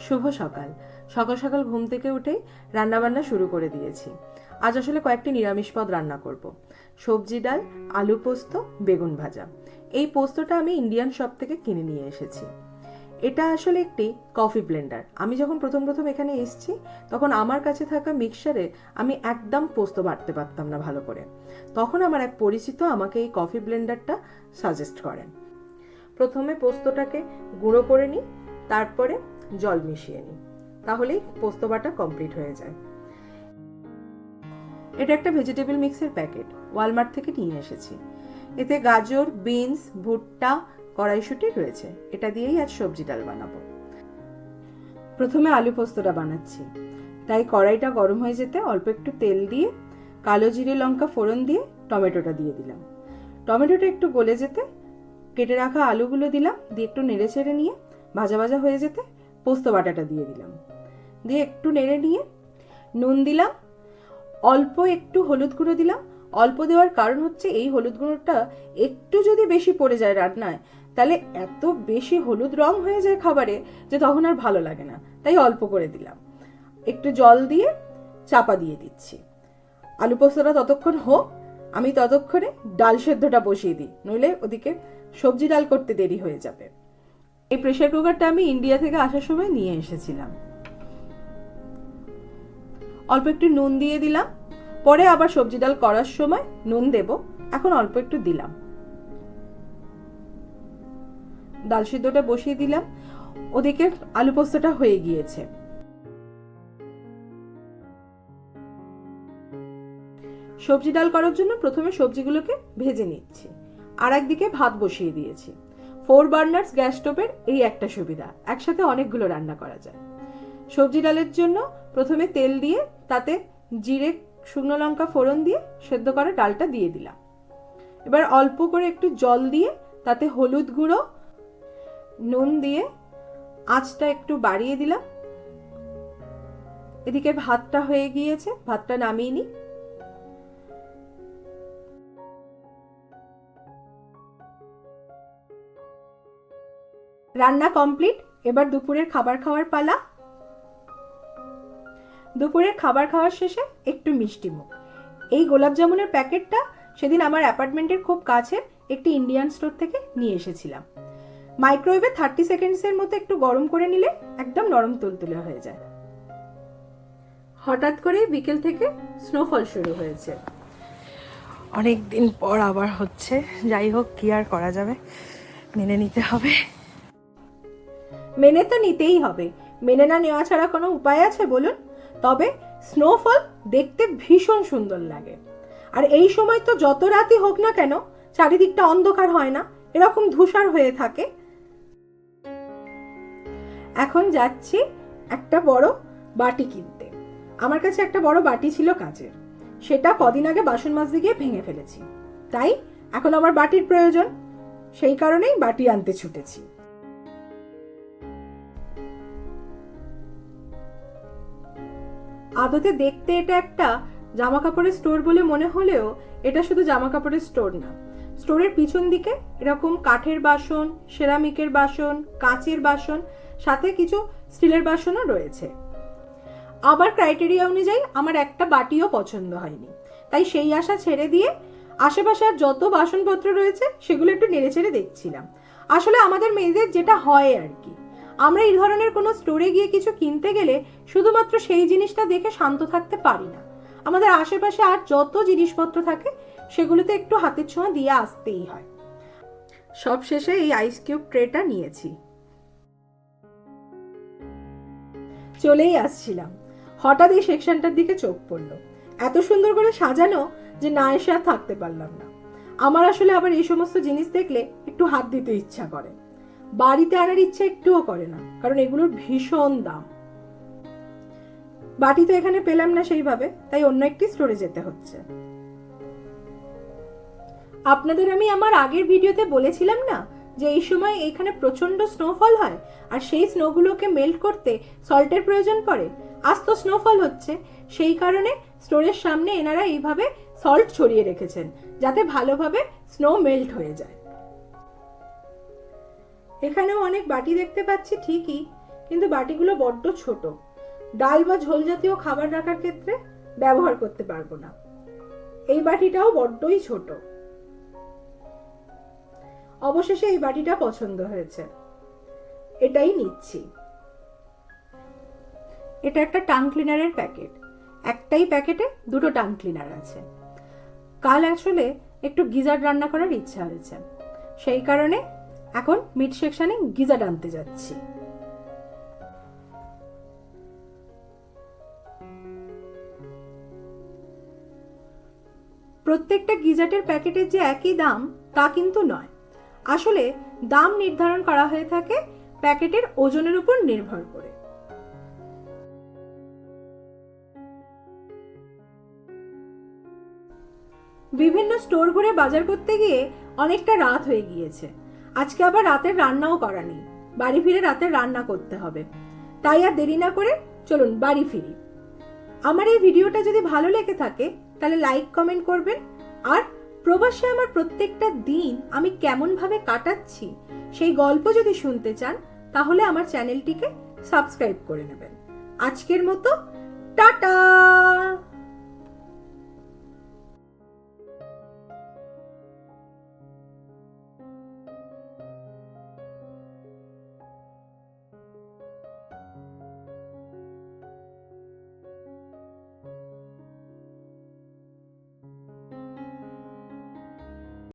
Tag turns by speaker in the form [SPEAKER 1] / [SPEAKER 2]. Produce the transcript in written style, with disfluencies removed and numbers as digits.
[SPEAKER 1] শুভ সকাল। সকাল সকাল ঘুম থেকে উঠেই রান্নাবান্না শুরু করে দিয়েছি। আজ আসলে কয়েকটি নিরামিষ পদ রান্না করব। সবজি ডাল, আলু পোস্ত, বেগুন ভাজা। এই পোস্তটা আমি ইন্ডিয়ান শপ থেকে কিনে নিয়ে এসেছি। এটা আসলে একটি কফি ব্লেন্ডার। আমি যখন প্রথম এখানে এসেছি তখন আমার কাছে থাকা মিক্সারে আমি একদম পোস্ত বাটতে পারতাম না ভালো করে। তখন আমার এক পরিচিত আমাকে এই কফি ব্লেন্ডারটা সাজেস্ট করেন। প্রথমে পোস্তটাকে গুঁড়ো করে নিই, তারপরে জল মিশিয়ে নিই, তাহলেই পোস্ত বাটা কমপ্লিট হয়ে যায়। এটা একটা ভেজিটেবল মিক্সের প্যাকেট, ওয়ালমার্ট থেকে নিয়ে এসেছি। এতে গাজর, বিনস, ভুট্টা, কড়াইশুঁটি রয়েছে। এটা দিয়েই আজ সবজি ডাল বানাবো। প্রথমে আলু পোস্তটা বানাচ্ছি, তাই কড়াইটা গরম হয়ে যেতে অল্প একটু তেল দিয়ে কালো জিরে লঙ্কা ফোড়ন দিয়ে টমেটোটা দিয়ে দিলাম। টমেটোটা একটু গলে যেতে কেটে রাখা আলুগুলো দিলাম, দিয়ে একটু নেড়ে ছেড়ে নিয়ে ভাজা ভাজা হয়ে যেতে পোস্ত বাটাটা দিয়ে দিলাম। দিয়ে একটু নেড়ে নিয়ে নুন দিলাম, অল্প একটু হলুদ গুঁড়ো দিলাম। অল্প দেওয়ার কারণ হচ্ছে এই হলুদ গুঁড়োটা একটু যদি বেশি পড়ে যায় রান্নায়, তাহলে এত বেশি হলুদ রং হয়ে যায় খাবারে যে তখন আর ভালো লাগে না, তাই অল্প করে দিলাম। একটু জল দিয়ে চাপা দিয়ে দিচ্ছি। আলু পোস্তটা ততক্ষণ হোক, আমি ততক্ষণে ডাল সেদ্ধটা বসিয়ে দিই, নইলে ওদিকে সবজি ডাল করতে দেরি হয়ে যাবে। এই প্রেসার কুকারটা আমি ইন্ডিয়া থেকে আসার সময় নিয়ে এসেছিলাম। অল্প একটু নুন দিয়ে দিলাম, পরে আবার সবজি ডাল করার সময় নুন দেব, এখন অল্প একটু দিলাম। ডাল সিদ্ধটা বসিয়ে দিলাম, ওদিকে আলু পোস্তটা হয়ে গিয়েছে। সবজি ডাল করার জন্য প্রথমে সবজিগুলোকে ভেজে নিচ্ছি, আর একদিকে ভাত বসিয়ে দিয়েছি। 4 বার্নার্স গ্যাস স্টোভের এই একটা সুবিধা, একসাথে অনেকগুলো রান্না করা যায়। সবজি ডালের জন্য প্রথমে তেল দিয়ে তাতে জিরে, শুকনো লঙ্কা ফোড়ন দিয়ে সেদ্ধ করা ডালটা দিয়ে দিলাম। এবার অল্প করে একটু জল দিয়ে তাতে হলুদ গুঁড়ো, নুন দিয়ে আঁচটা একটু বাড়িয়ে দিলাম। এদিকে ভাতটা হয়ে গিয়েছে, ভাতটা নামিয়ে নিই। রান্না কমপ্লিট, এবার দুপুরের খাবার খাওয়ার পালা। দুপুরের খাবার খাওয়ার শেষে একটু মিষ্টি মুখ। এই গোলাপ জামুনের প্যাকেটটা সেদিন আমার অ্যাপার্টমেন্টের খুব কাছে একটি ইন্ডিয়ান স্টোর থেকে নিয়ে এসেছিলাম। মাইক্রোওয়েভে 30 সেকেন্ডসের মতো একটু গরম করে নিলে একদম নরম তুলতুলে হয়ে যায়। হঠাৎ করে বিকেল থেকে স্নোফল শুরু হয়েছে, অনেক দিন পর আবার হচ্ছে। যাই হোক, কি আর করা যাবে, মেনে নিতে হবে। মেনে তো নিতেই হবে, মেনে না নেওয়া ছাড়া কোনো উপায় আছে বলুন? তবে স্নোফল দেখতে ভীষণ সুন্দর লাগে। আর এই সময় তো যত রাতই হোক না কেন, চারিদিকটা অন্ধকার হয় না, এরকম ধূসর হয়ে থাকে। এখন যাচ্ছি একটা বড় বাটি কিনতে। আমার কাছে একটা বড় বাটি ছিল কাচের, সেটা কদিন আগে বাসন মাজতে গিয়ে ভেঙে ফেলেছি, তাই এখন আমার বাটির প্রয়োজন। সেই কারণেই বাটি আনতে ছুটেছি। আদতে দেখতে এটা একটা জামা কাপড়ের স্টোর বলে মনে হলেও এটা শুধু জামা কাপড়ের স্টোর না। স্টোরের পিছন দিকে এরকম কাঠের বাসন, সেরামিকের বাসন, কাঁচের বাসন, সাথে কিছু স্টিলের বাসনও রয়েছে। আবার ক্রাইটেরিয়া অনুযায়ী আমার একটা বাটিও পছন্দ হয়নি, তাই সেই আশা ছেড়ে দিয়ে আশেপাশে আর যত বাসনপত্র রয়েছে সেগুলো একটু নেড়ে ছেড়ে দেখছিলাম। আসলে আমাদের মেয়েদের যেটা হয় আর কি, আমরা এই ধরনের কোনো স্টোরে গিয়ে কিছু কিনতে গেলে শুধুমাত্র সেই জিনিসটা দেখে শান্ত থাকতে পারি না। আমাদের আশেপাশে আর যত জিনিসপত্র থাকে সেগুলোতে একটু হাতের ছোঁয়া দিয়ে আসতেই হয়। সব শেষে এই আইস কিউব ট্রেটা নিয়েছি। চলেই আসছিলাম, হঠাৎ এই সেকশনটার দিকে চোখ পড়লো। এত সুন্দর করে সাজানো যে না এসে আর থাকতে পারলাম না। আমার আসলে আবার এই সমস্ত জিনিস দেখলে একটু হাত দিতে ইচ্ছা করে, বাড়িতে আনার ইচ্ছা একটুও করে না, কারণ এগুলোর ভীষণ দাম। বাটি তো এখানে পেলাম না সেইভাবে, তাই অন্য একটি স্টোরে যেতে হচ্ছে। আপনাদের আমি আমার আগের ভিডিওতে বলেছিলাম না যে এই সময় এখানে প্রচন্ড স্নোফল হয়, আর সেই স্নোগুলোকে মেল্ট করতে সল্টের প্রয়োজন পড়ে। আজ তো স্নোফল হচ্ছে, সেই কারণে স্টোরের সামনে এনারা এইভাবে সল্ট ছড়িয়ে রেখেছেন যাতে ভালোভাবে স্নো মেল্ট হয়ে যায়। এখানেও অনেক বাটি দেখতে পাচ্ছি ঠিকই, কিন্তু বাটিগুলো বড্ড ছোট, ডাল বা ঝোল জাতীয় খাবার রাখার ক্ষেত্রে ব্যবহার করতে পারবো না। এই বাটিটাও বড্ডই ছোট। অবশেষে এই বাটিটা পছন্দ হয়েছে, এটাই নিচ্ছি। এটা একটা টাং ক্লিনারের প্যাকেট। একটাই প্যাকেটে দুটো টাং ক্লিনার আছে। কাল আসলে একটু গিজার্ড রান্না করার ইচ্ছা হয়েছে, সেই কারণে এখন মিট সেকশনে গিজার্ড আনতে যাচ্ছি। প্রত্যেকটা গিজার্ডের প্যাকেটের যে একই দাম তা কিন্তু নয়। আসলে দাম নির্ধারণ করা হয়ে থাকে প্যাকেটের ওজনের উপর নির্ভর করে। বিভিন্ন স্টোর ঘুরে বাজার করতে গিয়ে অনেকটা রাত হয়ে গিয়েছে। আজকে আবার রাতের রান্নাও করা নেই, বাড়ি ফিরে রাতের রান্না করতে হবে। তাই আর দেরি না করে চলুন বাড়ি ফিরি। আমার এই ভিডিওটা যদি ভালো লেগে থাকে তাহলে লাইক কমেন্ট করবেন, আর প্রবাসে আমার প্রত্যেকটা দিন আমি কেমন ভাবে কাটাচ্ছি সেই গল্প যদি শুনতে চান তাহলে আমার চ্যানেলটিকে সাবস্ক্রাইব করে নেবেন। আজকের মতো টাটা।